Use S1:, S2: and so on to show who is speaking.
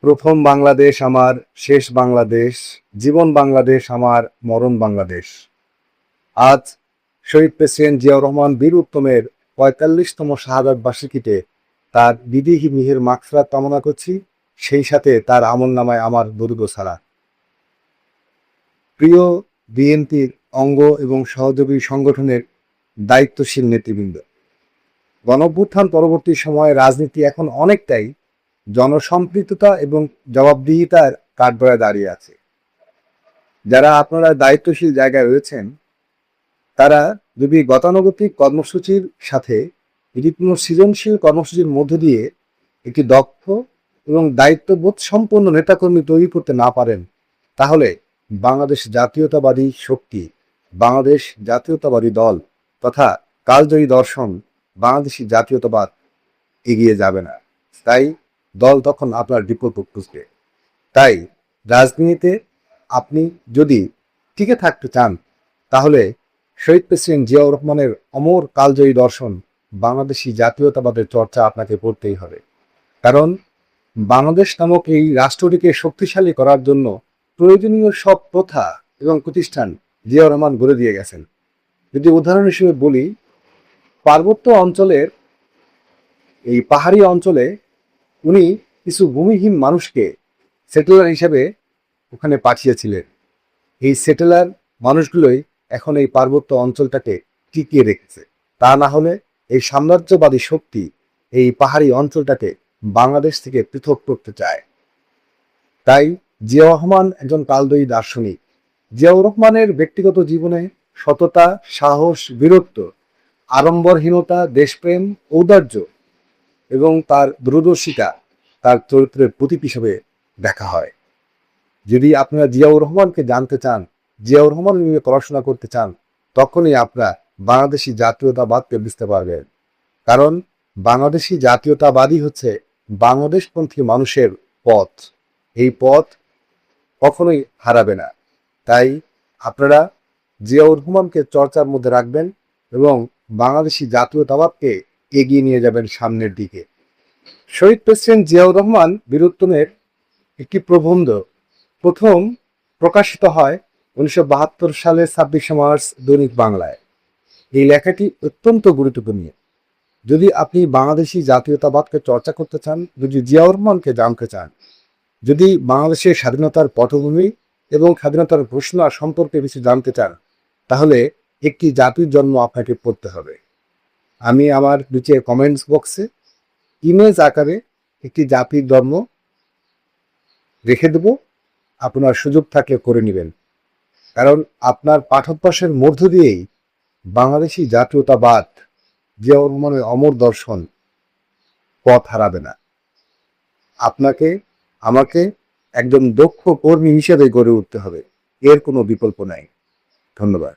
S1: প্রথম বাংলাদেশ আমার, শেষ বাংলাদেশ, জীবন বাংলাদেশ আমার, মরণ বাংলাদেশ। আজ শহীদ প্রেসিডেন্ট জিয়াউর রহমান বীর উত্তমের ৪৫তম শাহাদাত বার্ষিকীতে তার বিদেহী মিহির মাগফিরাত কামনা করছি, সেই সাথে তার আমলনামায় আমার দরুদ ও সালাত। প্রিয় বিএনপির অঙ্গ এবং সহযোগী সংগঠনের দায়িত্বশীল নেতৃবৃন্দ, গণঅভ্যুত্থান পরবর্তী সময়ে রাজনীতি এখন অনেকটাই জনসম্পৃক্ততা এবং জবাবদিহিতার কাঠগড়ায় দাঁড়িয়ে আছে। যারা আপনারা দায়িত্বশীল জায়গায় রয়েছেন, তারা যদি গতানুগতিক কর্মসূচির সাথে যদি কোনো সৃজনশীল কর্মসূচির মধ্য দিয়ে একটি দক্ষ এবং দায়িত্ববোধ সম্পন্ন নেতাকর্মী তৈরি করতে না পারেন, তাহলে বাংলাদেশ জাতীয়তাবাদী শক্তি, বাংলাদেশ জাতীয়তাবাদী দল তথা কালজয়ী দর্শন বাংলাদেশি জাতীয়তাবাদ এগিয়ে যাবে না। তাই দল তখন আপনার বিকল্প খুঁজবে। তাই রাজনীতিতে আপনি যদি টিকে থাকতে চান, তাহলে শহীদ প্রেসিডেন্ট জিয়াউর রহমানের অমর কালজয়ী দর্শন বাংলাদেশি জাতীয়তাবাদের চর্চা আপনাকে করতেই হবে। কারণ বাংলাদেশ নামক এই রাষ্ট্রটিকে শক্তিশালী করার জন্য প্রয়োজনীয় সব প্রথা এবং প্রতিষ্ঠান জিয়াউর রহমান গড়ে দিয়ে গেছেন। যদি উদাহরণ হিসেবে বলি, পার্বত্য অঞ্চলের এই পাহাড়ি অঞ্চলে উনি কিছু ভূমিহীন মানুষকে সেটেলার হিসেবে ওখানে পাঠিয়েছিলেন। এই সেটেলার মানুষগুলোই এখন এই পার্বত্য অঞ্চলটাকে টিকিয়ে রেখেছে। তা না হলে এই সাম্রাজ্যবাদী শক্তি এই পাহাড়ি অঞ্চলটাকে বাংলাদেশ থেকে পৃথক করতে চায়। তাই জিয়াউর রহমান একজন কালজয়ী দার্শনিক। জিয়াউর রহমানের ব্যক্তিগত জীবনে সততা, সাহস, বীরত্ব, আড়ম্বরহীনতা, দেশপ্রেম, ঔদার্য এবং তার দূরদর্শিতা তার চরিত্রের প্রতীক হিসেবে দেখা হয়। যদি আপনারা জিয়াউর রহমানকে জানতে চান, জিয়াউর রহমান নিয়ে পড়াশোনা করতে চান, তখনই আপনারা বাংলাদেশি জাতীয়তাবাদকে বুঝতে পারবেন। কারণ বাংলাদেশি জাতীয়তাবাদই হচ্ছে বাংলাদেশপন্থী মানুষের পথ। এই পথ কখনোই হারাবে না। তাই আপনারা জিয়াউর রহমানকে চর্চার মধ্যে রাখবেন এবং বাংলাদেশি জাতীয়তাবাদকে এগিয়ে নিয়ে যাবেন সামনের দিকে। শহীদ প্রেসিডেন্ট জিয়াউর রহমান বীর উত্তমের একটি প্রবন্ধ প্রথম প্রকাশিত হয় 1972 সালে 26 মার্চ দৈনিক বাংলায়। এই লেখাটি অত্যন্ত গুরুত্বপূর্ণ। যদি আপনি বাংলাদেশি জাতীয়তাবাদকে চর্চা করতে চান, যদি জিয়াউর রহমানকে জানতে চান, যদি বাংলাদেশের স্বাধীনতার পটভূমি এবং স্বাধীনতার ঘোষণা সম্পর্কে কিছু জানতে চান, তাহলে একটি জাতির জন্ম আপনাকে পড়তে হবে। আমি আমার নিচে কমেন্টস বক্সে ইমেজ আকারে একটি জাতির জন্ম রেখে দেব, আপনার সুযোগ থাকলে করে নেবেন। কারণ আপনার পাঠোদ্ভাসের মধ্য দিয়েই বাংলাদেশি জাতীয়তাবাদ, জিয়াউর রহমানের অমর দর্শন পথ হারাবে না। আপনাকে আমাকে একজন দক্ষ কর্মী হিসেবে গড়ে উঠতে হবে, এর কোনো বিকল্প নাই। ধন্যবাদ।